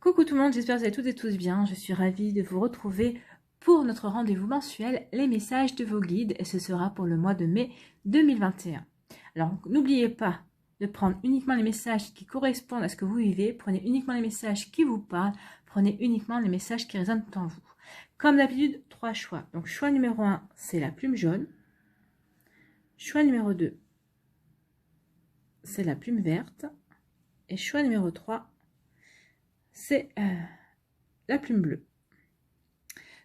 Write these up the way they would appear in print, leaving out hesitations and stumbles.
Coucou tout le monde, j'espère que vous allez toutes et tous bien. Je suis ravie de vous retrouver pour notre rendez-vous mensuel, les messages de vos guides, et ce sera pour le mois de mai 2021. Alors, n'oubliez pas de prendre uniquement les messages qui correspondent à ce que vous vivez, prenez uniquement les messages qui vous parlent, prenez uniquement les messages qui résonnent en vous. Comme d'habitude, 3 choix. Donc, choix numéro 1, c'est la plume jaune. Choix numéro 2, c'est la plume verte. Et choix numéro 3, c'est la plume bleue.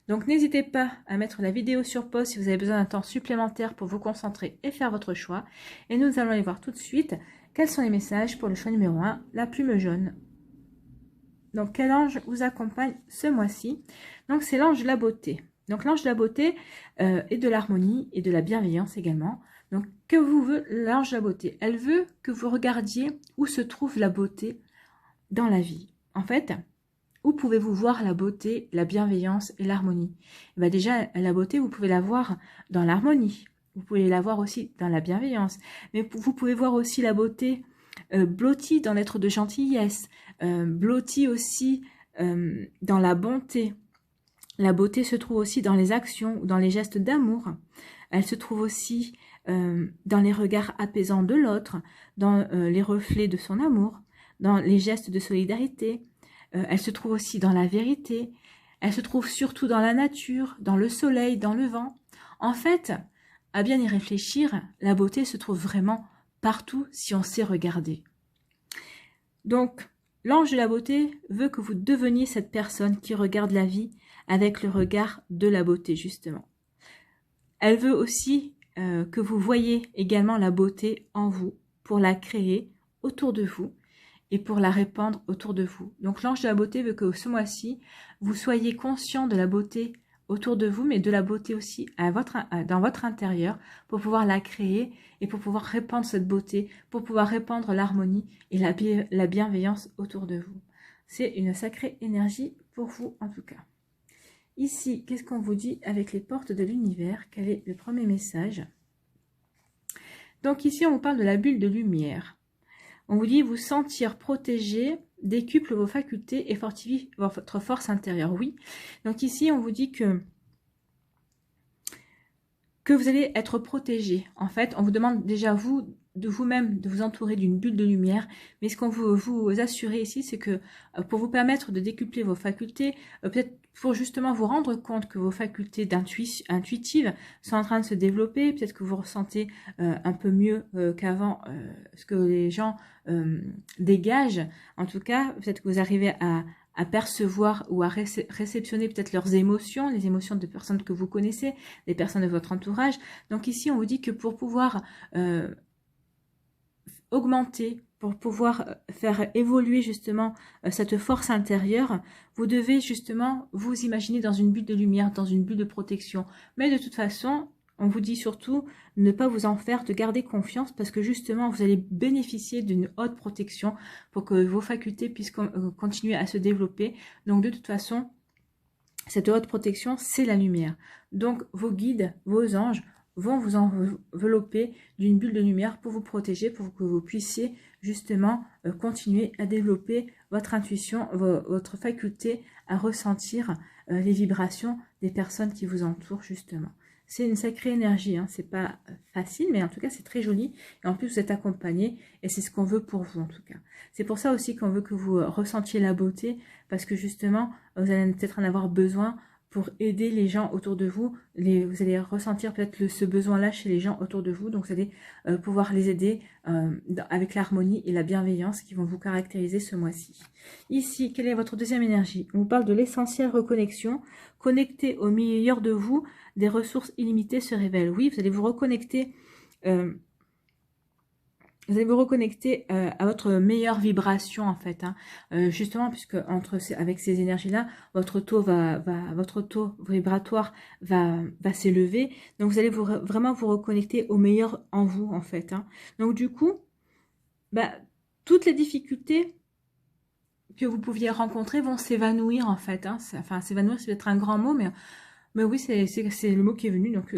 Donc n'hésitez pas à mettre la vidéo sur pause si vous avez besoin d'un temps supplémentaire pour vous concentrer et faire votre choix. Et nous allons aller voir tout de suite quels sont les messages pour le choix numéro 1, la plume jaune. Donc quel ange vous accompagne ce mois-ci? Donc c'est l'ange de la beauté. Donc l'ange de la beauté et de l'harmonie et de la bienveillance également. Donc que vous veut l'ange de la beauté? Elle veut que vous regardiez où se trouve la beauté dans la vie. En fait, où pouvez-vous voir la beauté, la bienveillance et l'harmonie? Déjà, la beauté, vous pouvez la voir dans l'harmonie. Vous pouvez la voir aussi dans la bienveillance. Mais vous pouvez voir aussi la beauté blottie dans l'être de gentillesse, blottie aussi dans la bonté. La beauté se trouve aussi dans les actions ou dans les gestes d'amour. Elle se trouve aussi dans les regards apaisants de l'autre, dans les reflets de son amour, dans les gestes de solidarité. Elle se trouve aussi dans la vérité. Elle se trouve surtout dans la nature, dans le soleil, dans le vent. En fait, à bien y réfléchir, la beauté se trouve vraiment partout si on sait regarder. Donc, l'ange de la beauté veut que vous deveniez cette personne qui regarde la vie avec le regard de la beauté, justement. Elle veut aussi que vous voyez également la beauté en vous pour la créer autour de vous et pour la répandre autour de vous. Donc l'ange de la beauté veut que ce mois-ci, vous soyez conscient de la beauté autour de vous, mais de la beauté aussi dans votre intérieur, pour pouvoir la créer et pour pouvoir répandre cette beauté, pour pouvoir répandre l'harmonie et la bienveillance autour de vous. C'est une sacrée énergie pour vous en tout cas. Ici, qu'est-ce qu'on vous dit avec les portes de l'univers? Quel est le premier message? Donc ici, on vous parle de la bulle de lumière. On vous dit vous sentir protégé, décuple vos facultés et fortifie votre force intérieure. Oui, donc ici, on vous dit que vous allez être protégé. En fait, on vous demande déjà de vous-même de vous entourer d'une bulle de lumière. Mais ce qu'on veut vous assurer ici, c'est que pour vous permettre de décupler vos facultés, peut-être pour justement vous rendre compte que vos facultés intuitives sont en train de se développer, peut-être que vous ressentez un peu mieux qu'avant ce que les gens dégagent. En tout cas, peut-être que vous arrivez à percevoir ou à réceptionner peut-être leurs émotions, les émotions de personnes que vous connaissez, des personnes de votre entourage. Donc ici, on vous dit que pour pouvoir augmenter, pour pouvoir faire évoluer justement cette force intérieure, vous devez justement vous imaginer dans une bulle de lumière, dans une bulle de protection. Mais de toute façon, on vous dit surtout ne pas vous en faire, de garder confiance parce que justement vous allez bénéficier d'une haute protection pour que vos facultés puissent continuer à se développer. Donc de toute façon, cette haute protection, c'est la lumière. Donc vos guides, vos anges vont vous envelopper d'une bulle de lumière pour vous protéger, pour que vous puissiez justement continuer à développer votre intuition, votre faculté à ressentir les vibrations des personnes qui vous entourent justement. C'est une sacrée énergie, hein. C'est pas facile, mais en tout cas c'est très joli. Et en plus vous êtes accompagné et c'est ce qu'on veut pour vous en tout cas. C'est pour ça aussi qu'on veut que vous ressentiez la beauté, parce que justement vous allez peut-être en avoir besoin pour aider les gens autour de vous. Vous allez ressentir peut-être ce besoin-là chez les gens autour de vous, donc vous allez pouvoir les aider avec l'harmonie et la bienveillance qui vont vous caractériser ce mois-ci. Ici, quelle est votre deuxième énergie? On vous parle de l'essentielle reconnexion. Connecté au meilleur de vous, des ressources illimitées se révèlent. Oui, vous allez vous reconnecter à votre meilleure vibration en fait, hein. Justement puisque avec ces énergies-là, votre taux vibratoire va s'élever. Donc vous allez vraiment vous reconnecter au meilleur en vous en fait, hein. Donc du coup, toutes les difficultés que vous pouviez rencontrer vont s'évanouir en fait, hein. Enfin, s'évanouir, c'est peut-être un grand mot, mais Mais oui, c'est le mot qui est venu. Donc,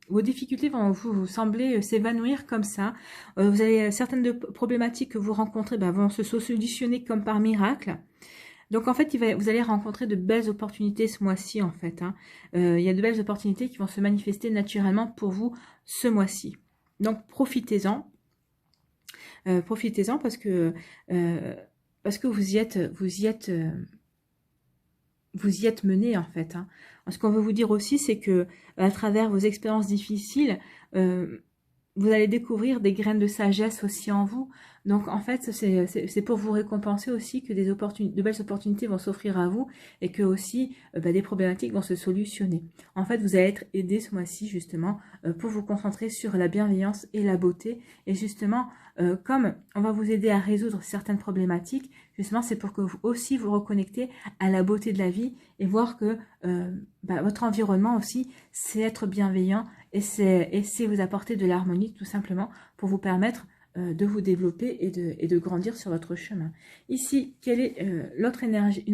vos difficultés vont vous sembler s'évanouir comme ça. Vous avez certaines problématiques que vous rencontrez vont se solutionner comme par miracle. Donc, en fait, vous allez rencontrer de belles opportunités ce mois-ci, en fait. Hein. Il y a de belles opportunités qui vont se manifester naturellement pour vous ce mois-ci. Donc, profitez-en. Profitez-en parce que vous y êtes mené en fait. Hein. Ce qu'on veut vous dire aussi, c'est que à travers vos expériences difficiles, vous allez découvrir des graines de sagesse aussi en vous. Donc en fait, c'est pour vous récompenser aussi que de belles opportunités vont s'offrir à vous et que aussi des problématiques vont se solutionner. En fait, vous allez être aidé ce mois-ci justement pour vous concentrer sur la bienveillance et la beauté. Et justement, comme on va vous aider à résoudre certaines problématiques, justement, c'est pour que vous aussi vous reconnectez à la beauté de la vie et voir que votre environnement aussi, c'est être bienveillant et c'est vous apporter de l'harmonie tout simplement pour vous permettre de vous développer et de grandir sur votre chemin. Ici, quelle est une autre énergie?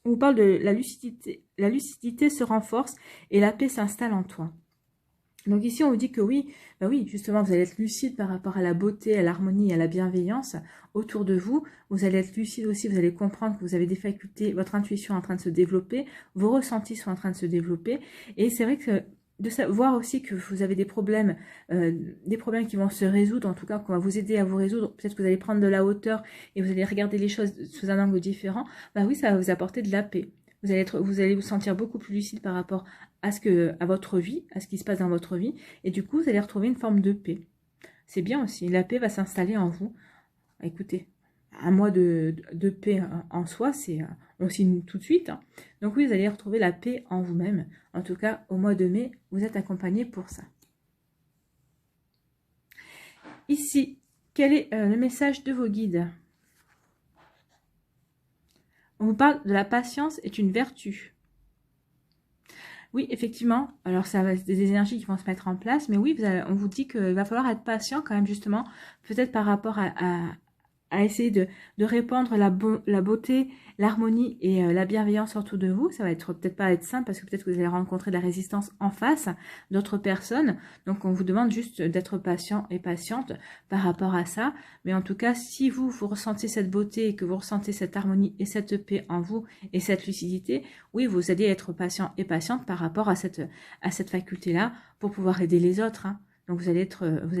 On vous parle de la lucidité. La lucidité se renforce et la paix s'installe en toi. Donc ici, on vous dit que oui, oui, justement, vous allez être lucide par rapport à la beauté, à l'harmonie, à la bienveillance autour de vous. Vous allez être lucide aussi, vous allez comprendre que vous avez des facultés, votre intuition est en train de se développer, vos ressentis sont en train de se développer. Et c'est vrai que de voir aussi que vous avez des problèmes qui vont se résoudre, en tout cas qu'on va vous aider à vous résoudre, peut-être que vous allez prendre de la hauteur et vous allez regarder les choses sous un angle différent, oui, ça va vous apporter de la paix. Vous allez vous sentir beaucoup plus lucide par rapport à votre vie, à ce qui se passe dans votre vie, et du coup, vous allez retrouver une forme de paix. C'est bien aussi, la paix va s'installer en vous. Écoutez, un mois de paix en soi, c'est aussi tout de suite. Hein. Donc oui, vous allez retrouver la paix en vous-même. En tout cas, au mois de mai, vous êtes accompagné pour ça. Ici, quel est le message de vos guides? On vous parle de la patience est une vertu. Oui, effectivement. Alors, ça va être des énergies qui vont se mettre en place. Mais oui, on vous dit qu'il va falloir être patient quand même, justement. Peut-être par rapport à essayer de répandre la beauté, l'harmonie et la bienveillance autour de vous. Ça va peut-être pas être simple parce que peut-être que vous allez rencontrer de la résistance en face d'autres personnes. Donc, on vous demande juste d'être patient et patiente par rapport à ça. Mais en tout cas, si vous ressentez cette beauté et que vous ressentez cette harmonie et cette paix en vous et cette lucidité, oui, vous allez être patient et patiente par rapport à cette faculté-là pour pouvoir aider les autres. Hein. Donc, vous allez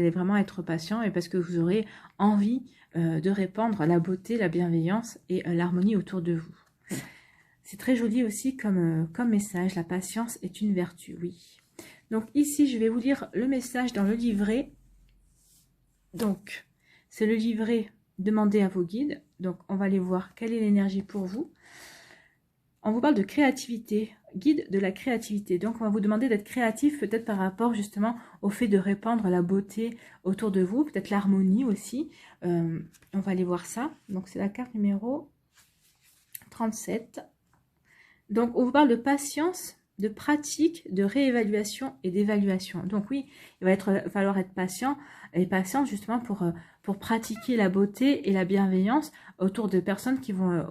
vraiment être patient et parce que vous aurez envie de répandre la beauté, la bienveillance et l'harmonie autour de vous. C'est très joli aussi comme message. La patience est une vertu, oui. Donc ici, je vais vous lire le message dans le livret. Donc, c'est le livret demandé à vos guides. Donc, on va aller voir quelle est l'énergie pour vous. On vous parle de créativité, guide de la créativité. Donc, on va vous demander d'être créatif peut-être par rapport justement au fait de répandre la beauté autour de vous, peut-être l'harmonie aussi. On va aller voir ça. Donc, c'est la carte numéro 37. Donc, on vous parle de patience, de pratique, de réévaluation et d'évaluation. Donc oui, il va falloir être patient et patiente justement pour pratiquer la beauté et la bienveillance autour de personnes qui vont,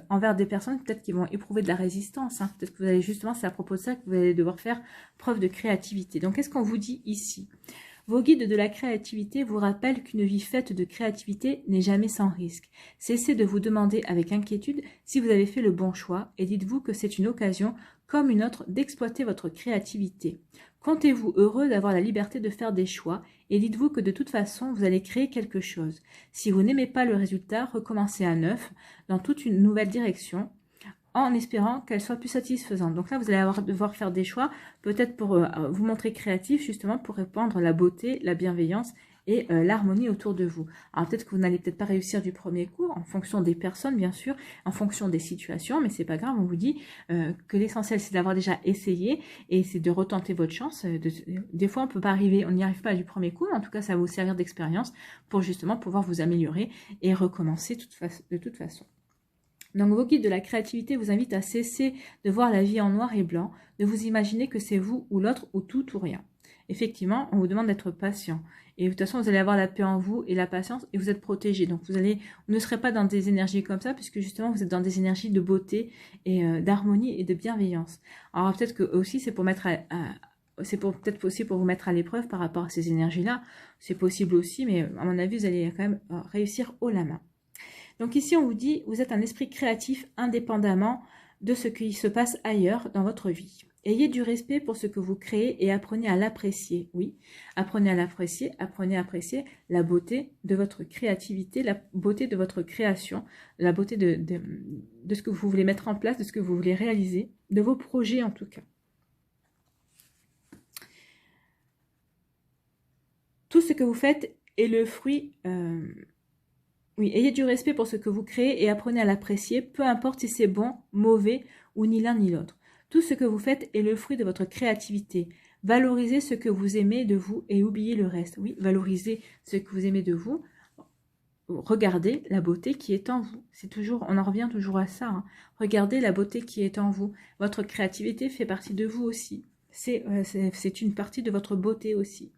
envers des personnes peut-être qui vont éprouver de la résistance. Hein. Peut-être que vous allez justement, c'est à propos de ça que vous allez devoir faire preuve de créativité. Donc qu'est-ce qu'on vous dit ici ? Vos guides de la créativité vous rappellent qu'une vie faite de créativité n'est jamais sans risque. Cessez de vous demander avec inquiétude si vous avez fait le bon choix et dites-vous que c'est une occasion comme une autre d'exploiter votre créativité. Comptez-vous heureux d'avoir la liberté de faire des choix et dites-vous que de toute façon vous allez créer quelque chose. Si vous n'aimez pas le résultat, recommencez à neuf dans toute une nouvelle direction en espérant qu'elle soit plus satisfaisante. Donc là, vous allez devoir faire des choix, peut-être pour vous montrer créatif, justement, pour répandre la beauté, la bienveillance et l'harmonie autour de vous. Alors peut-être que vous n'allez peut-être pas réussir du premier coup, en fonction des personnes, bien sûr, en fonction des situations, mais c'est pas grave, on vous dit que l'essentiel, c'est d'avoir déjà essayé, et c'est de retenter votre chance. Des fois, on peut pas arriver, on n'y arrive pas du premier coup, mais en tout cas, ça va vous servir d'expérience pour justement pouvoir vous améliorer et recommencer de toute façon. Donc vos guides de la créativité vous invitent à cesser de voir la vie en noir et blanc, de vous imaginer que c'est vous ou l'autre ou tout ou rien. effectivement, on vous demande d'être patient. Et de toute façon, vous allez avoir la paix en vous et la patience et vous êtes protégé. Donc, vous ne serez pas dans des énergies comme ça puisque justement, vous êtes dans des énergies de beauté et d'harmonie et de bienveillance. Alors, peut-être que aussi, c'est pour mettre c'est peut-être aussi pour vous mettre à l'épreuve par rapport à ces énergies-là. C'est possible aussi, mais à mon avis, vous allez quand même réussir haut la main. Donc ici, on vous dit, vous êtes un esprit créatif indépendamment de ce qui se passe ailleurs dans votre vie. Ayez du respect pour ce que vous créez et apprenez à l'apprécier. Oui, apprenez à apprécier la beauté de votre créativité, la beauté de votre création, la beauté de ce que vous voulez mettre en place, de ce que vous voulez réaliser, de vos projets en tout cas. Tout ce que vous faites est le fruit... Oui, ayez du respect pour ce que vous créez et apprenez à l'apprécier, peu importe si c'est bon, mauvais ou ni l'un ni l'autre. Tout ce que vous faites est le fruit de votre créativité. Valorisez ce que vous aimez de vous et oubliez le reste. Oui, valorisez ce que vous aimez de vous. Regardez la beauté qui est en vous. C'est toujours, on en revient toujours à ça. Hein. Regardez la beauté qui est en vous. Votre créativité fait partie de vous aussi. C'est une partie de votre beauté aussi.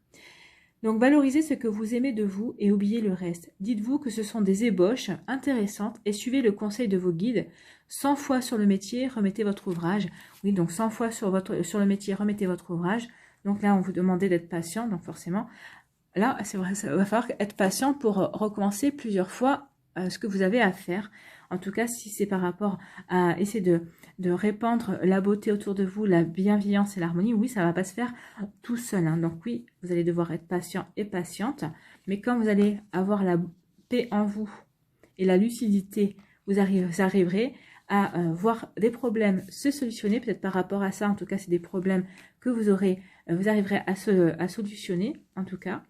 Donc valorisez ce que vous aimez de vous et oubliez le reste. Dites-vous que ce sont des ébauches intéressantes et suivez le conseil de vos guides. 100 fois sur le métier, remettez votre ouvrage. Oui, donc 100 fois sur le métier, remettez votre ouvrage. Donc là, on vous demandait d'être patient, donc forcément, là, c'est vrai, ça va falloir être patient pour recommencer plusieurs fois ce que vous avez à faire. En tout cas, si c'est par rapport à essayer de répandre la beauté autour de vous, la bienveillance et l'harmonie, oui, ça ne va pas se faire tout seul. Hein. Donc oui, vous allez devoir être patient et patiente. Mais quand vous allez avoir la paix en vous et la lucidité, vous arriverez à voir des problèmes se solutionner. Peut-être par rapport à ça, en tout cas, c'est des problèmes que vous arriverez à solutionner, en tout cas.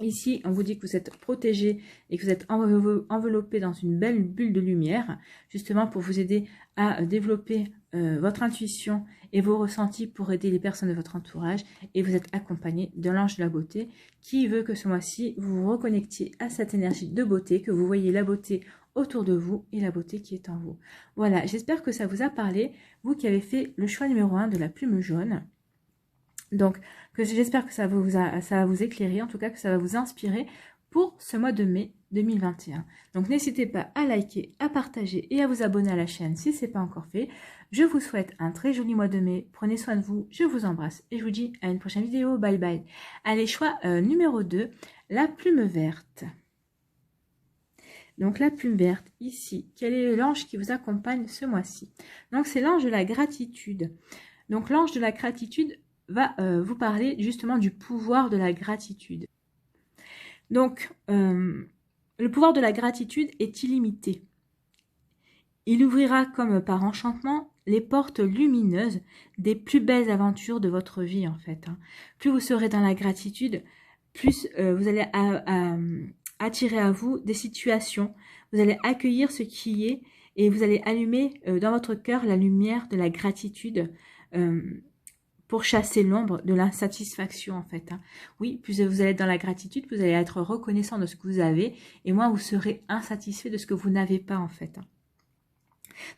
Ici, on vous dit que vous êtes protégé et que vous êtes enveloppé dans une belle bulle de lumière, justement pour vous aider à développer votre intuition et vos ressentis pour aider les personnes de votre entourage. Et vous êtes accompagné de l'ange de la beauté qui veut que ce mois-ci, vous vous reconnectiez à cette énergie de beauté, que vous voyez la beauté autour de vous et la beauté qui est en vous. Voilà, j'espère que ça vous a parlé, vous qui avez fait le choix numéro 1 de la plume jaune. Donc, j'espère que ça va vous éclairer, en tout cas que ça va vous inspirer pour ce mois de mai 2021. Donc, n'hésitez pas à liker, à partager et à vous abonner à la chaîne si ce n'est pas encore fait. Je vous souhaite un très joli mois de mai. Prenez soin de vous, je vous embrasse et je vous dis à une prochaine vidéo. Bye bye. Allez, choix numéro 2, la plume verte. Donc, la plume verte, ici, quel est l'ange qui vous accompagne ce mois-ci? Donc, c'est l'ange de la gratitude. Donc, l'ange de la gratitude va vous parler justement du pouvoir de la gratitude. Donc, le pouvoir de la gratitude est illimité. Il ouvrira comme par enchantement les portes lumineuses des plus belles aventures de votre vie en fait. Hein. Plus vous serez dans la gratitude, plus vous allez attirer à vous des situations, vous allez accueillir ce qui est et vous allez allumer dans votre cœur la lumière de la gratitude pour chasser l'ombre de l'insatisfaction en fait. Hein. Oui, plus vous allez être dans la gratitude, vous allez être reconnaissant de ce que vous avez et moins vous serez insatisfait de ce que vous n'avez pas en fait. Hein.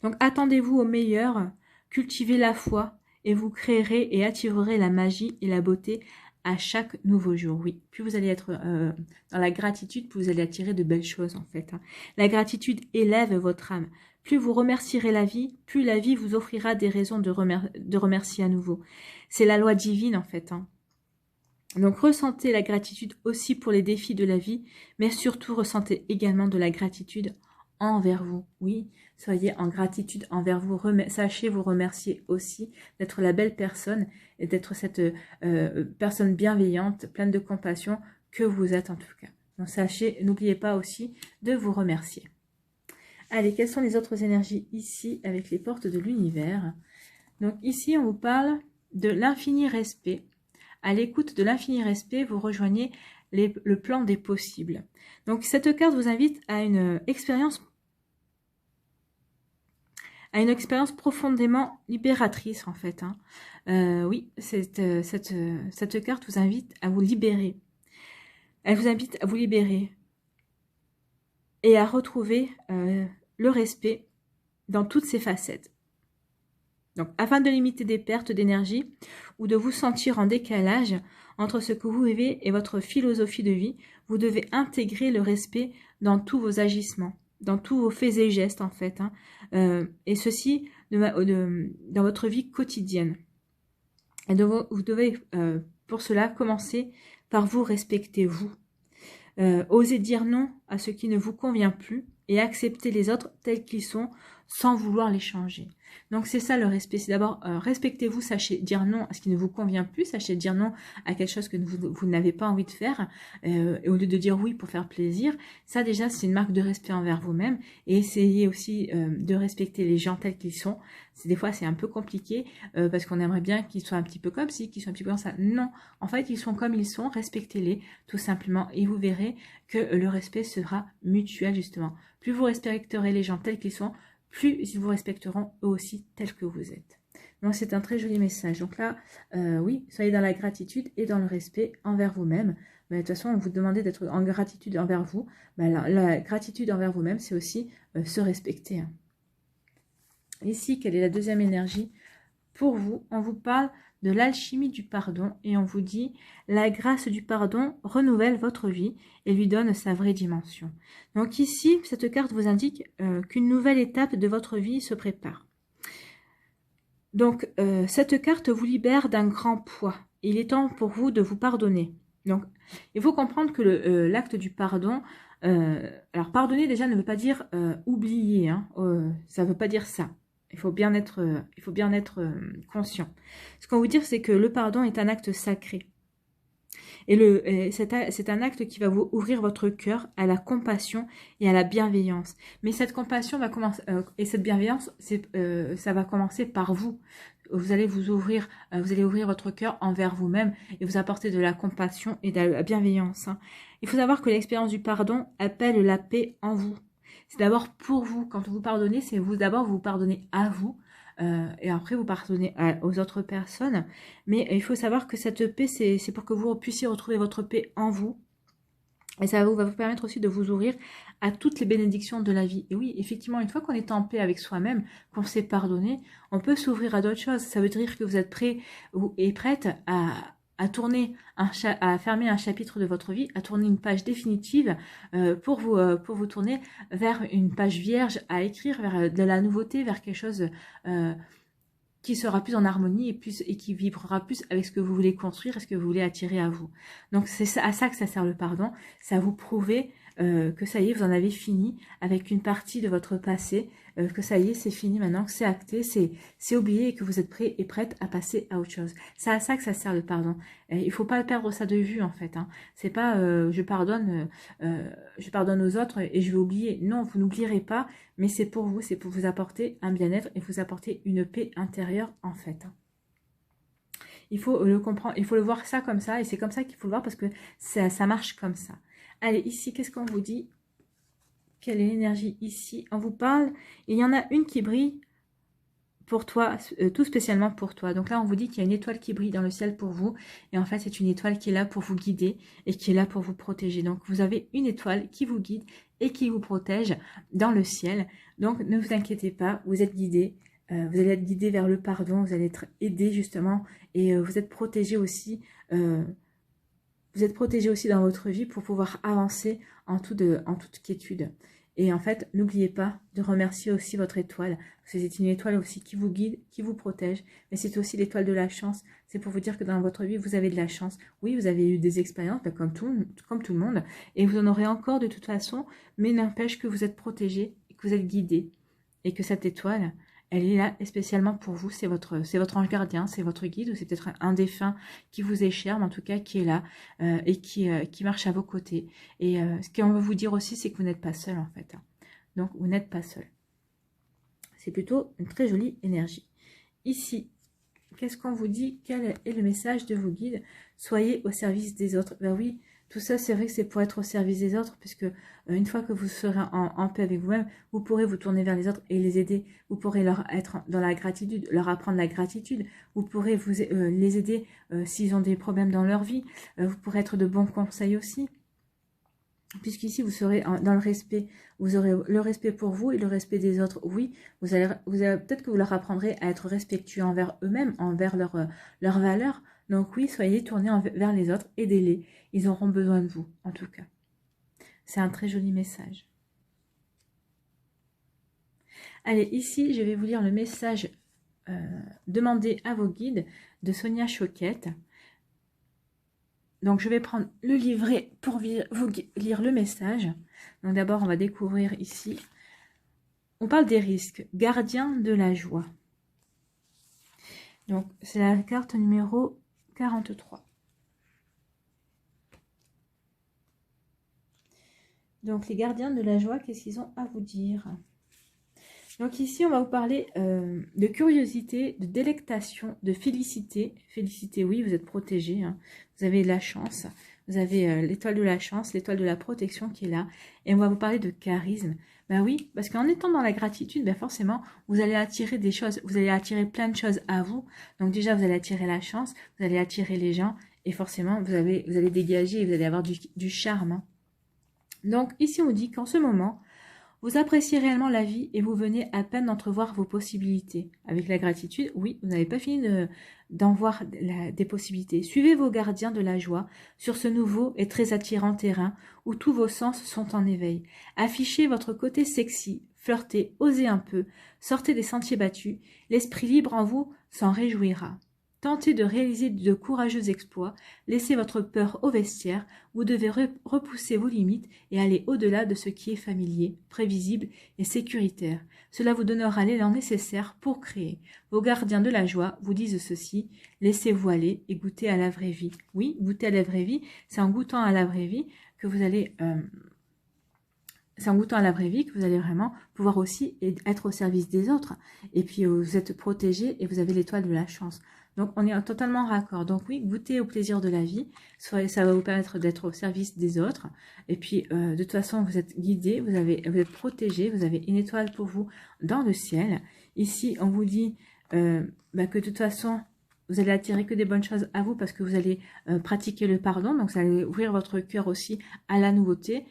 Donc attendez-vous au meilleur, cultivez la foi et vous créerez et attirerez la magie et la beauté à chaque nouveau jour. Oui, plus vous allez être dans la gratitude, plus vous allez attirer de belles choses en fait. Hein. La gratitude élève votre âme. Plus vous remercierez la vie, plus la vie vous offrira des raisons de remercier à nouveau. C'est la loi divine en fait. Hein. Donc ressentez la gratitude aussi pour les défis de la vie, mais surtout ressentez également de la gratitude envers vous. Oui, soyez en gratitude envers vous. Sachez vous remercier aussi d'être la belle personne et d'être cette personne bienveillante, pleine de compassion que vous êtes en tout cas. Donc sachez, n'oubliez pas aussi de vous remercier. Allez, quelles sont les autres énergies ici avec les portes de l'univers? Donc ici, on vous parle de l'infini respect. À l'écoute de l'infini respect, vous rejoignez le plan des possibles. Donc cette carte vous invite à une expérience profondément libératrice en fait. Hein. Oui, cette carte vous invite à vous libérer. Elle vous invite à vous libérer et à retrouver le respect dans toutes ses facettes. Donc, afin de limiter des pertes d'énergie ou de vous sentir en décalage entre ce que vous vivez et votre philosophie de vie, vous devez intégrer le respect dans tous vos agissements, dans tous vos faits et gestes en fait, hein, et ceci dans votre vie quotidienne. Et vous devez pour cela commencer par vous respecter vous. Osez dire non à ce qui ne vous convient plus et accepter les autres tels qu'ils sont sans vouloir les changer. Donc c'est ça le respect, c'est d'abord respectez-vous, sachez dire non à ce qui ne vous convient plus, sachez dire non à quelque chose que vous n'avez pas envie de faire, et au lieu de dire oui pour faire plaisir. Ça déjà c'est une marque de respect envers vous-même, et essayez aussi de respecter les gens tels qu'ils sont. Des fois c'est un peu compliqué parce qu'on aimerait bien qu'ils soient un petit peu comme ci, qu'ils soient un petit peu comme ça. Non, en fait ils sont comme ils sont, respectez-les tout simplement, et vous verrez que le respect sera mutuel justement. Plus vous respecterez les gens tels qu'ils sont, plus ils vous respecteront eux aussi tels que vous êtes. Donc c'est un très joli message. Donc là, oui, soyez dans la gratitude et dans le respect envers vous-même. Mais de toute façon, on vous demandait d'être en gratitude envers vous. La gratitude envers vous-même, c'est aussi se respecter. Hein. Ici, quelle est la deuxième énergie pour vous? On vous parle de l'alchimie du pardon et on vous dit la grâce du pardon renouvelle votre vie et lui donne sa vraie dimension. Donc ici, cette carte vous indique qu'une nouvelle étape de votre vie se prépare. Donc cette carte vous libère d'un grand poids. Il est temps pour vous de vous pardonner. Donc il faut comprendre que l'acte du pardon, alors pardonner déjà ne veut pas dire oublier, hein, ça ne veut pas dire ça. Il faut bien être conscient. Ce qu'on veut dire, c'est que le pardon est un acte sacré. Et c'est un acte qui va vous ouvrir votre cœur à la compassion et à la bienveillance. Mais cette compassion va commencer, et cette bienveillance, ça va commencer par vous. Vous allez ouvrir votre cœur envers vous-même et vous apporter de la compassion et de la bienveillance. Hein. Il faut savoir que l'expérience du pardon appelle la paix en vous. C'est d'abord pour vous. Quand vous pardonnez, c'est vous d'abord vous pardonnez à vous. Et après vous pardonnez aux autres personnes. Mais il faut savoir que cette paix, c'est pour que vous puissiez retrouver votre paix en vous. Et ça va vous permettre aussi de vous ouvrir à toutes les bénédictions de la vie. Et oui, effectivement, une fois qu'on est en paix avec soi-même, qu'on s'est pardonné, on peut s'ouvrir à d'autres choses. Ça veut dire que vous êtes prêt et prête à fermer un chapitre de votre vie, à tourner une page définitive pour vous tourner vers une page vierge à écrire, vers de la nouveauté, vers quelque chose qui sera plus en harmonie et qui vibrera plus avec ce que vous voulez construire et ce que vous voulez attirer à vous. Donc c'est à ça que ça sert le pardon, c'est à vous prouver que ça y est, vous en avez fini avec une partie de votre passé, que ça y est, c'est fini maintenant, que c'est acté, c'est oublié et que vous êtes prêt et prête à passer à autre chose. C'est à ça que ça sert le pardon. Il faut pas perdre ça de vue en fait. Hein. C'est pas je pardonne aux autres et je vais oublier. Non, vous n'oublierez pas, mais c'est pour vous apporter un bien-être et vous apporter une paix intérieure en fait. Il faut le comprendre, il faut le voir ça comme ça et c'est comme ça qu'il faut le voir parce que ça marche comme ça. Allez, ici, qu'est-ce qu'on vous dit? Quelle est l'énergie ici? On vous parle, il y en a une qui brille pour toi, tout spécialement pour toi. Donc là, on vous dit qu'il y a une étoile qui brille dans le ciel pour vous. Et en fait, c'est une étoile qui est là pour vous guider et qui est là pour vous protéger. Donc, vous avez une étoile qui vous guide et qui vous protège dans le ciel. Donc, ne vous inquiétez pas, vous êtes guidés. Vous allez être guidé vers le pardon, vous allez être aidé justement. Et vous êtes protégé aussi. Vous êtes protégé aussi dans votre vie pour pouvoir avancer en toute quiétude. Et en fait, n'oubliez pas de remercier aussi votre étoile. Parce que c'est une étoile aussi qui vous guide, qui vous protège. Mais c'est aussi l'étoile de la chance. C'est pour vous dire que dans votre vie, vous avez de la chance. Oui, vous avez eu des expériences, comme tout le monde. Et vous en aurez encore de toute façon. Mais n'empêche que vous êtes protégé, que vous êtes guidé. Et que cette étoile, elle est là spécialement pour vous, c'est votre ange gardien, c'est votre guide, ou c'est peut-être un défunt qui vous est cher, mais en tout cas qui est là et qui marche à vos côtés. Et ce qu'on veut vous dire aussi, c'est que vous n'êtes pas seul en fait. Donc vous n'êtes pas seul. C'est plutôt une très jolie énergie. Ici, qu'est-ce qu'on vous dit? Quel est le message de vos guides? Soyez au service des autres. Ben oui, tout ça, c'est vrai que c'est pour être au service des autres, puisque une fois que vous serez en paix avec vous-même, vous pourrez vous tourner vers les autres et les aider. Vous pourrez leur être dans la gratitude, leur apprendre la gratitude. Vous pourrez les aider s'ils ont des problèmes dans leur vie. Vous pourrez être de bons conseils aussi. puisqu'ici vous serez dans le respect, vous aurez le respect pour vous et le respect des autres. Oui, vous allez peut-être que vous leur apprendrez à être respectueux envers eux-mêmes, envers leurs valeurs. Donc oui, soyez tournés vers les autres, aidez-les. Ils auront besoin de vous, en tout cas. C'est un très joli message. Allez, ici, je vais vous lire le message demandé à vos guides de Sonia Choquette. Donc, je vais prendre le livret pour vous lire le message. Donc, d'abord, on va découvrir ici. On parle des risques. Gardien de la joie. Donc, c'est la carte numéro 43. Donc, les gardiens de la joie, qu'est-ce qu'ils ont à vous dire? Donc ici, on va vous parler de curiosité, de délectation, de félicité. Félicité, oui, vous êtes protégé, hein. Vous avez de la chance, vous avez l'étoile de la chance, l'étoile de la protection qui est là. Et on va vous parler de charisme. Ben oui, parce qu'en étant dans la gratitude, ben forcément, vous allez attirer des choses, vous allez attirer plein de choses à vous. Donc déjà, vous allez attirer la chance, vous allez attirer les gens, et forcément, vous allez dégager, vous allez avoir du charme, hein. Donc ici, on dit qu'en ce moment, vous appréciez réellement la vie et vous venez à peine d'entrevoir vos possibilités. Avec la gratitude, oui, vous n'avez pas fini d'en voir des possibilités. Suivez vos gardiens de la joie sur ce nouveau et très attirant terrain où tous vos sens sont en éveil. Affichez votre côté sexy, flirtez, osez un peu, sortez des sentiers battus, l'esprit libre en vous s'en réjouira. Tentez de réaliser de courageux exploits, laissez votre peur au vestiaire, vous devez repousser vos limites et aller au-delà de ce qui est familier, prévisible et sécuritaire. Cela vous donnera l'élan nécessaire pour créer. Vos gardiens de la joie vous disent ceci, laissez-vous aller et goûtez à la vraie vie. Oui, goûter à la vraie vie, c'est en goûtant à la vraie vie que vous allez... c'est en goûtant à la vraie vie que vous allez vraiment pouvoir aussi être au service des autres. Et puis, vous êtes protégé et vous avez l'étoile de la chance. Donc, on est totalement raccord. Donc, oui, goûtez au plaisir de la vie. Ça va vous permettre d'être au service des autres. Et puis, de toute façon, vous êtes guidé, vous êtes protégé, vous avez une étoile pour vous dans le ciel. Ici, on vous dit que de toute façon, vous allez attirer que des bonnes choses à vous parce que vous allez pratiquer le pardon. Donc, ça allez ouvrir votre cœur aussi à la nouveauté.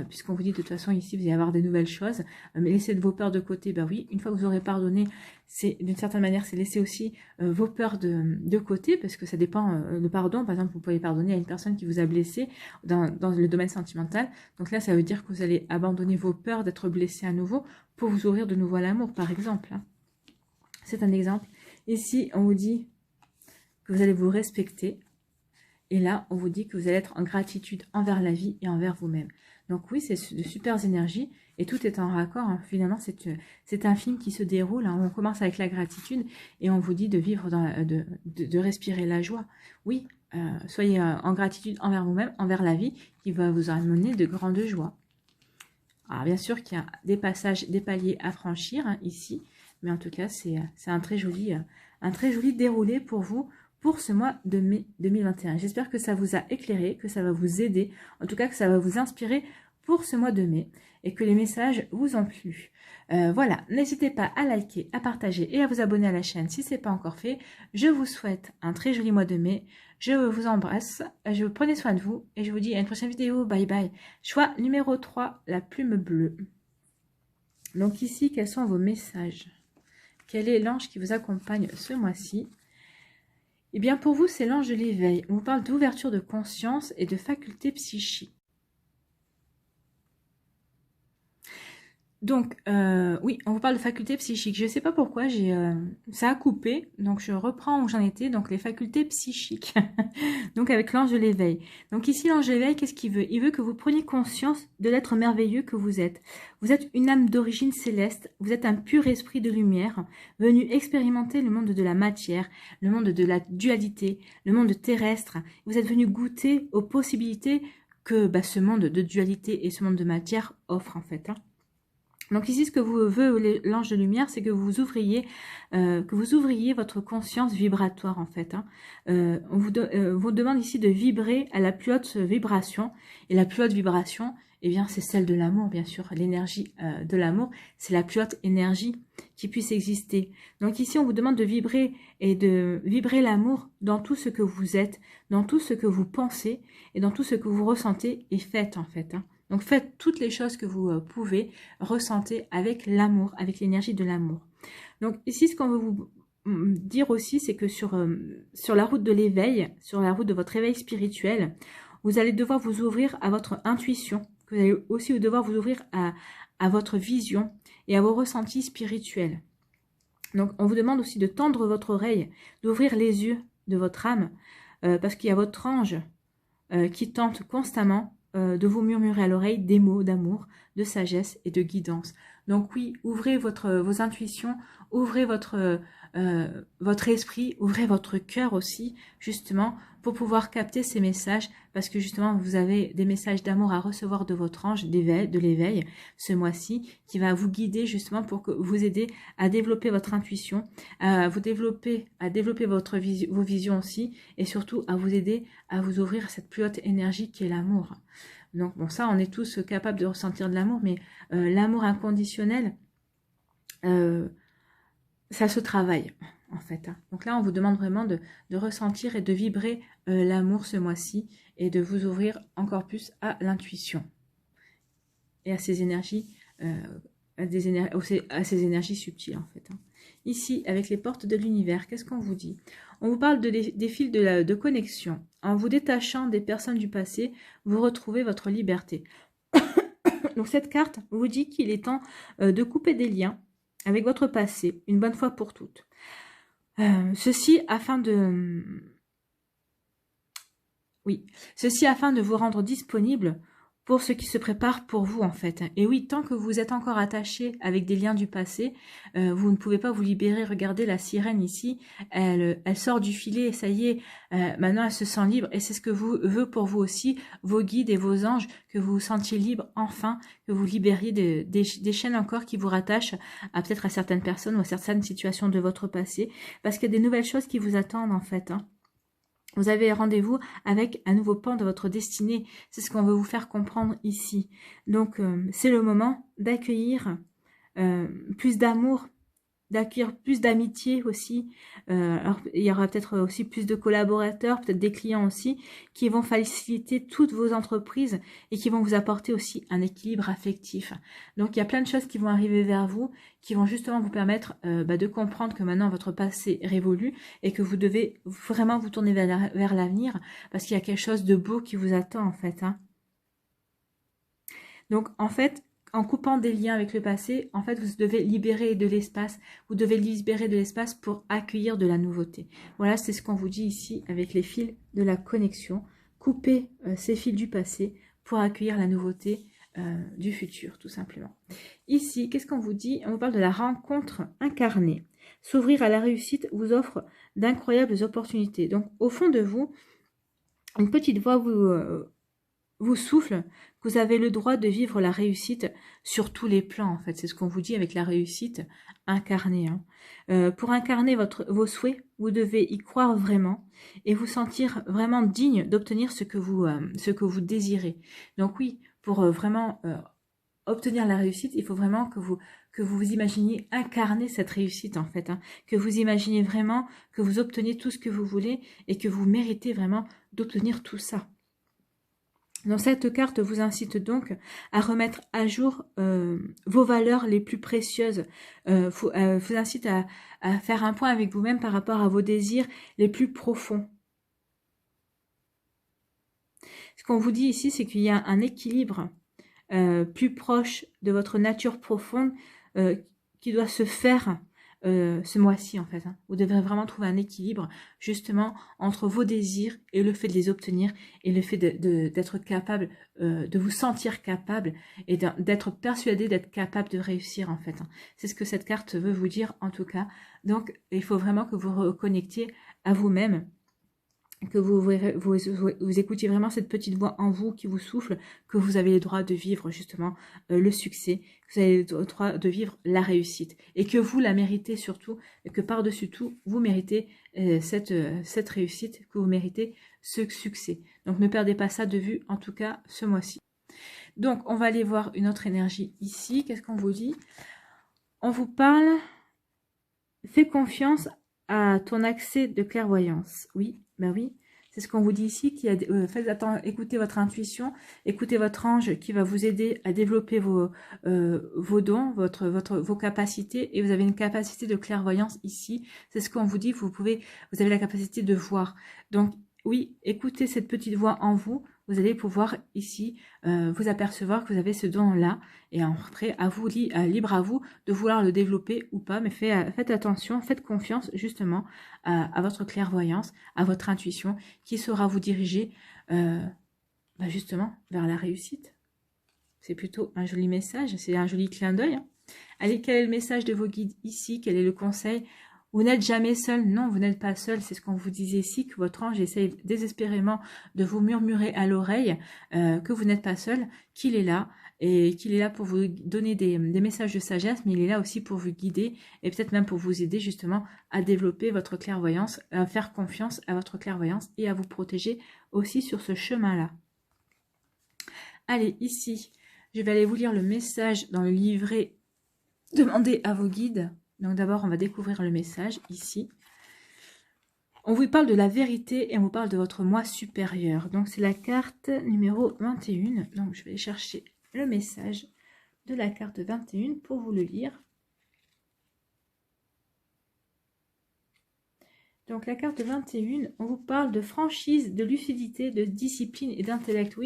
Puisqu'on vous dit de toute façon, ici, vous allez avoir des nouvelles choses. Mais laissez vos peurs de côté. Ben oui, une fois que vous aurez pardonné, c'est d'une certaine manière, c'est laisser aussi vos peurs de côté. Parce que ça dépend, le pardon, par exemple, vous pouvez pardonner à une personne qui vous a blessé dans le domaine sentimental. Donc là, ça veut dire que vous allez abandonner vos peurs d'être blessé à nouveau pour vous ouvrir de nouveau à l'amour, par exemple. Hein. C'est un exemple. Ici, on vous dit que vous allez vous respecter. Et là, on vous dit que vous allez être en gratitude envers la vie et envers vous-même. Donc oui, c'est de super énergies et tout est en raccord. Hein. Finalement, c'est un film qui se déroule. Hein. On commence avec la gratitude et on vous dit de vivre, de respirer la joie. Oui, soyez en gratitude envers vous-même, envers la vie qui va vous amener de grandes joies. Alors bien sûr qu'il y a des passages, des paliers à franchir hein, ici. Mais en tout cas, c'est un très joli déroulé pour vous pour ce mois de mai 2021. J'espère que ça vous a éclairé, que ça va vous aider, en tout cas que ça va vous inspirer pour ce mois de mai et que les messages vous ont plu. Voilà, n'hésitez pas à liker, à partager et à vous abonner à la chaîne si ce n'est pas encore fait. Je vous souhaite un très joli mois de mai. Je vous embrasse, je vous prenez soin de vous et je vous dis à une prochaine vidéo. Bye bye. Choix numéro 3, la plume bleue. Donc ici, quels sont vos messages? Quel est l'ange qui vous accompagne ce mois-ci? Eh bien, pour vous, c'est l'ange de l'éveil. On vous parle d'ouverture de conscience et de facultés psychiques. Donc, oui, on vous parle de facultés psychiques. Je ne sais pas pourquoi, ça a coupé. Donc, je reprends où j'en étais. Donc, les facultés psychiques. Donc, avec l'ange de l'éveil. Donc, ici, l'ange de l'éveil, qu'est-ce qu'il veut? Il veut que vous preniez conscience de l'être merveilleux que vous êtes. Vous êtes une âme d'origine céleste. Vous êtes un pur esprit de lumière, venu expérimenter le monde de la matière, le monde de la dualité, le monde terrestre. Vous êtes venu goûter aux possibilités que ce monde de dualité et ce monde de matière offre, en fait, hein. Donc ici, ce que vous veut l'ange de lumière, c'est que vous ouvriez votre conscience vibratoire en fait. Hein. On vous demande ici de vibrer à la plus haute vibration. Et la plus haute vibration, eh bien, c'est celle de l'amour, bien sûr. L'énergie de l'amour, c'est la plus haute énergie qui puisse exister. Donc ici, on vous demande de vibrer et de vibrer l'amour dans tout ce que vous êtes, dans tout ce que vous pensez et dans tout ce que vous ressentez et faites en fait. Hein. Donc faites toutes les choses que vous pouvez, ressentez avec l'amour, avec l'énergie de l'amour. Donc ici, ce qu'on veut vous dire aussi, c'est que sur la route de l'éveil, sur la route de votre éveil spirituel, vous allez devoir vous ouvrir à votre intuition, que vous allez aussi devoir vous ouvrir à votre vision et à vos ressentis spirituels. Donc on vous demande aussi de tendre votre oreille, d'ouvrir les yeux de votre âme, parce qu'il y a votre ange qui tente constamment de vous murmurer à l'oreille des mots d'amour, de sagesse et de guidance. Donc oui, ouvrez vos intuitions, ouvrez votre esprit, ouvrez votre cœur aussi, justement, pour pouvoir capter ces messages, parce que justement, vous avez des messages d'amour à recevoir de votre ange de l'éveil ce mois-ci, qui va vous guider justement pour que vous aider à développer votre intuition, à développer vos visions aussi, et surtout à vous aider à vous ouvrir à cette plus haute énergie qui est l'amour. Donc bon, ça, on est tous capables de ressentir de l'amour, mais l'amour inconditionnel, ça se travaille, en fait. Donc là, on vous demande vraiment de ressentir et de vibrer l'amour ce mois-ci et de vous ouvrir encore plus à l'intuition et à ces énergies, à ces énergies subtiles, en fait. Ici, avec les portes de l'univers, qu'est-ce qu'on vous dit? On vous parle des fils de connexion. En vous détachant des personnes du passé, vous retrouvez votre liberté. Donc cette carte vous dit qu'il est temps de couper des liens avec votre passé, une bonne fois pour toutes. Ceci afin de vous rendre disponible pour ce qui se prépare pour vous, en fait. Et oui, tant que vous êtes encore attaché avec des liens du passé, vous ne pouvez pas vous libérer. Regardez la sirène ici, elle sort du filet, ça y est, maintenant elle se sent libre. Et c'est ce que vous veut pour vous aussi, vos guides et vos anges, que vous vous sentiez libre enfin, que vous libériez des chaînes encore qui vous rattachent à peut-être à certaines personnes ou à certaines situations de votre passé. Parce qu'il y a des nouvelles choses qui vous attendent, en fait, hein. Vous avez rendez-vous avec un nouveau pan de votre destinée. C'est ce qu'on veut vous faire comprendre ici. Donc, c'est le moment d'accueillir plus d'amour, d'accueillir plus d'amitié aussi. Alors, il y aura peut-être aussi plus de collaborateurs, peut-être des clients aussi, qui vont faciliter toutes vos entreprises et qui vont vous apporter aussi un équilibre affectif. Donc, il y a plein de choses qui vont arriver vers vous, qui vont justement vous permettre de comprendre que maintenant votre passé est révolu et que vous devez vraiment vous tourner vers l'avenir, parce qu'il y a quelque chose de beau qui vous attend, en fait, hein. Donc, en fait, en coupant des liens avec le passé, en fait, vous devez libérer de l'espace. Vous devez libérer de l'espace pour accueillir de la nouveauté. Voilà, c'est ce qu'on vous dit ici avec les fils de la connexion. Coupez ces fils du passé pour accueillir la nouveauté du futur, tout simplement. Ici, qu'est-ce qu'on vous dit? On vous parle de la rencontre incarnée. S'ouvrir à la réussite vous offre d'incroyables opportunités. Donc, au fond de vous, une petite voix vous souffle que vous avez le droit de vivre la réussite sur tous les plans, en fait. C'est ce qu'on vous dit avec la réussite incarnée, hein. Pour incarner vos souhaits, vous devez y croire vraiment et vous sentir vraiment digne d'obtenir ce que vous désirez. Donc oui, pour vraiment obtenir la réussite, il faut vraiment que vous imaginiez incarner cette réussite, en fait, hein. Que vous imaginiez vraiment que vous obteniez tout ce que vous voulez et que vous méritez vraiment d'obtenir tout ça. Donc cette carte vous incite donc à remettre à jour vos valeurs les plus précieuses, vous incite à faire un point avec vous-même par rapport à vos désirs les plus profonds. Ce qu'on vous dit ici, c'est qu'il y a un équilibre plus proche de votre nature profonde qui doit se faire ce mois-ci, en fait, hein. Vous devrez vraiment trouver un équilibre justement entre vos désirs et le fait de les obtenir et le fait d'être capable, de vous sentir capable et d'être persuadé d'être capable de réussir, en fait, hein. C'est ce que cette carte veut vous dire, en tout cas. Donc, il faut vraiment que vous reconnectiez à vous-même, que vous écoutiez vraiment cette petite voix en vous qui vous souffle que vous avez le droit de vivre justement le succès, que vous avez le droit de vivre la réussite et que vous la méritez surtout, et que par-dessus tout, vous méritez cette réussite, que vous méritez ce succès. Donc ne perdez pas ça de vue, en tout cas ce mois-ci. Donc on va aller voir une autre énergie ici. Qu'est-ce qu'on vous dit? On vous parle, fais confiance à ton accès de clairvoyance. Oui, ben oui, C'est ce qu'on vous dit ici, écoutez votre intuition, écoutez votre ange qui va vous aider à développer vos dons, vos capacités, et vous avez une capacité de clairvoyance ici. C'est ce qu'on vous dit, vous avez la capacité de voir. Donc, oui, écoutez cette petite voix en vous, vous allez pouvoir ici vous apercevoir que vous avez ce don-là, et après, libre à vous de vouloir le développer ou pas, mais faites attention, faites confiance justement à votre clairvoyance, à votre intuition, qui saura vous diriger justement vers la réussite. C'est plutôt un joli message, c'est un joli clin d'œil. Hein. Allez, quel est le message de vos guides ici? Quel est le conseil? Vous n'êtes jamais seul. Non, vous n'êtes pas seul. C'est ce qu'on vous disait ici, que votre ange essaye désespérément de vous murmurer à l'oreille que vous n'êtes pas seul, qu'il est là et qu'il est là pour vous donner des messages de sagesse, mais il est là aussi pour vous guider et peut-être même pour vous aider justement à développer votre clairvoyance, à faire confiance à votre clairvoyance et à vous protéger aussi sur ce chemin-là. Allez, ici, je vais aller vous lire le message dans le livret « Demandez à vos guides ». Donc d'abord, on va découvrir le message ici. On vous parle de la vérité et on vous parle de votre moi supérieur. Donc c'est la carte numéro 21. Donc je vais chercher le message de la carte 21 pour vous le lire. Donc la carte 21, on vous parle de franchise, de lucidité, de discipline et d'intellect.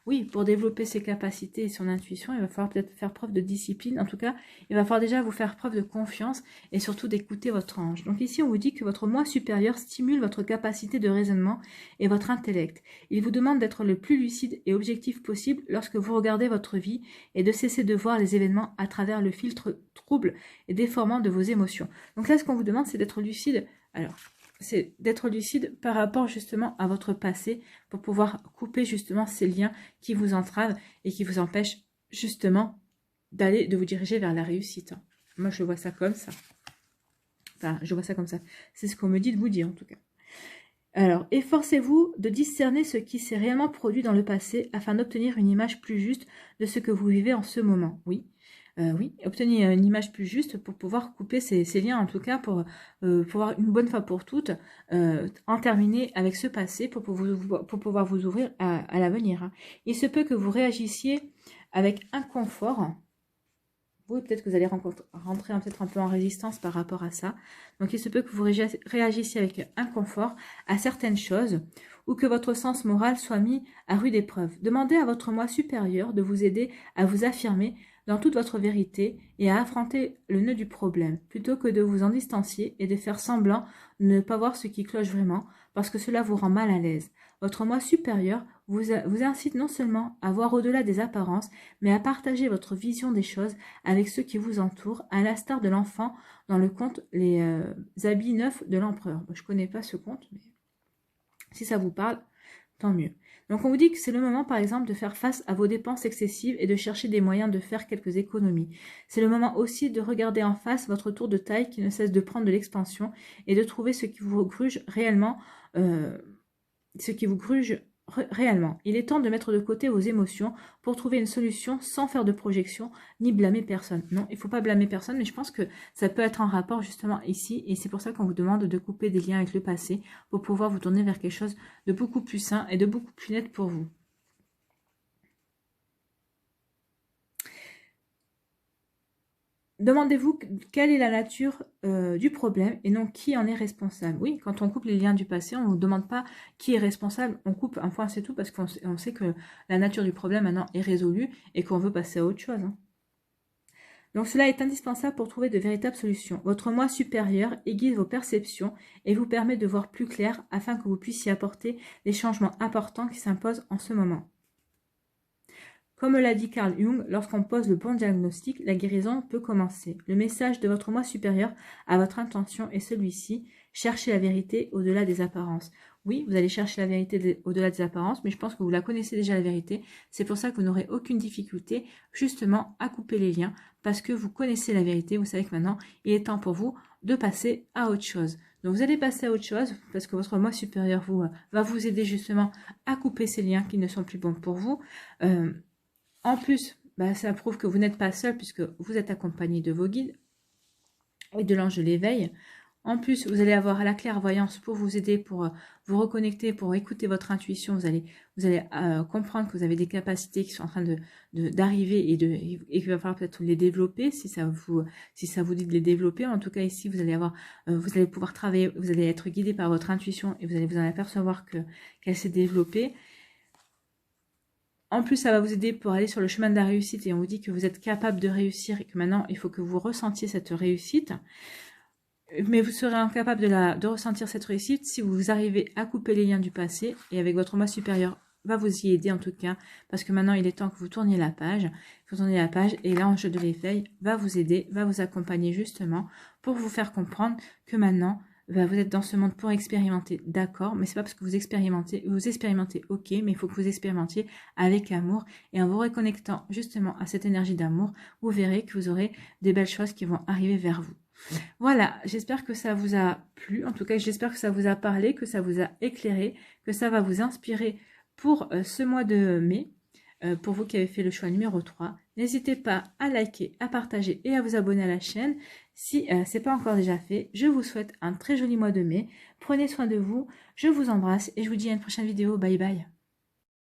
Oui, pour développer ses capacités et son intuition, il va falloir peut-être faire preuve de discipline. En tout cas, il va falloir déjà vous faire preuve de confiance et surtout d'écouter votre ange. Donc ici, on vous dit que votre moi supérieur stimule votre capacité de raisonnement et votre intellect. Il vous demande d'être le plus lucide et objectif possible lorsque vous regardez votre vie et de cesser de voir les événements à travers le filtre trouble et déformant de vos émotions. Donc là, ce qu'on vous demande, c'est d'être lucide. Alors, c'est d'être lucide par rapport justement à votre passé pour pouvoir couper justement ces liens qui vous entravent et qui vous empêchent justement de vous diriger vers la réussite. Moi, je vois ça comme ça. Enfin, je vois ça comme ça. C'est ce qu'on me dit de vous dire en tout cas. Alors, efforcez-vous de discerner ce qui s'est réellement produit dans le passé afin d'obtenir une image plus juste de ce que vous vivez en ce moment. Oui. Oui, obtenir une image plus juste pour pouvoir couper ces liens, en tout cas pour pouvoir une bonne fois pour toutes en terminer avec ce passé pour pouvoir vous ouvrir à l'avenir. Hein. Il se peut que vous réagissiez avec inconfort. Oui, peut-être que vous allez rentrer peut-être un peu en résistance par rapport à ça. Donc, il se peut que vous réagissiez avec inconfort à certaines choses ou que votre sens moral soit mis à rude épreuve. Demandez à votre moi supérieur de vous aider à vous affirmer dans toute votre vérité et à affronter le nœud du problème, plutôt que de vous en distancier et de faire semblant de ne pas voir ce qui cloche vraiment, parce que cela vous rend mal à l'aise. Votre moi supérieur vous incite non seulement à voir au-delà des apparences, mais à partager votre vision des choses avec ceux qui vous entourent, à l'instar de l'enfant dans le conte Les habits neufs de l'empereur. Je ne connais pas ce conte, mais si ça vous parle, tant mieux. Donc on vous dit que c'est le moment par exemple de faire face à vos dépenses excessives et de chercher des moyens de faire quelques économies. C'est le moment aussi de regarder en face votre tour de taille qui ne cesse de prendre de l'expansion et de trouver ce qui vous gruge réellement, réellement. Il est temps de mettre de côté vos émotions pour trouver une solution sans faire de projection ni blâmer personne. Non, il ne faut pas blâmer personne, mais je pense que ça peut être en rapport justement ici et c'est pour ça qu'on vous demande de couper des liens avec le passé pour pouvoir vous tourner vers quelque chose de beaucoup plus sain et de beaucoup plus net pour vous. Demandez-vous quelle est la nature du problème et non qui en est responsable. Oui, quand on coupe les liens du passé, on ne vous demande pas qui est responsable, on coupe un point, c'est tout, parce qu'on sait que la nature du problème maintenant est résolue et qu'on veut passer à autre chose. Hein. Donc cela est indispensable pour trouver de véritables solutions. Votre moi supérieur aiguise vos perceptions et vous permet de voir plus clair afin que vous puissiez apporter les changements importants qui s'imposent en ce moment. Comme l'a dit Carl Jung, lorsqu'on pose le bon diagnostic, la guérison peut commencer. Le message de votre moi supérieur à votre intention est celui-ci. Cherchez la vérité au-delà des apparences. Oui, vous allez chercher la vérité au-delà des apparences, mais je pense que vous la connaissez déjà la vérité. C'est pour ça que vous n'aurez aucune difficulté justement à couper les liens, parce que vous connaissez la vérité. Vous savez que maintenant, il est temps pour vous de passer à autre chose. Donc vous allez passer à autre chose, parce que votre moi supérieur va vous aider justement à couper ces liens qui ne sont plus bons pour vous. En plus, ça prouve que vous n'êtes pas seul puisque vous êtes accompagné de vos guides et de l'ange de l'éveil. En plus, vous allez avoir la clairvoyance pour vous aider, pour vous reconnecter, pour écouter votre intuition. Vous allez comprendre que vous avez des capacités qui sont en train d'arriver et qu'il va falloir peut-être les développer si ça vous dit de les développer. En tout cas, ici, vous allez pouvoir travailler, vous allez être guidé par votre intuition et vous allez vous en apercevoir qu'elle s'est développée. En plus, ça va vous aider pour aller sur le chemin de la réussite et on vous dit que vous êtes capable de réussir et que maintenant, il faut que vous ressentiez cette réussite. Mais vous serez incapable de ressentir cette réussite si vous arrivez à couper les liens du passé et avec votre moi supérieur va vous y aider en tout cas parce que maintenant il est temps que vous tourniez la page. Vous tournez la page et l'ange de l'éveil va vous aider, va vous accompagner justement pour vous faire comprendre que maintenant vous êtes dans ce monde pour expérimenter, d'accord, mais c'est pas parce que vous expérimentez, ok, mais il faut que vous expérimentiez avec amour et en vous reconnectant justement à cette énergie d'amour, vous verrez que vous aurez des belles choses qui vont arriver vers vous. Voilà, j'espère que ça vous a plu, en tout cas j'espère que ça vous a parlé, que ça vous a éclairé, que ça va vous inspirer pour ce mois de mai, pour vous qui avez fait le choix numéro 3. N'hésitez pas à liker, à partager et à vous abonner à la chaîne si ce n'est pas encore déjà fait. Je vous souhaite un très joli mois de mai, prenez soin de vous, je vous embrasse et je vous dis à une prochaine vidéo, bye bye.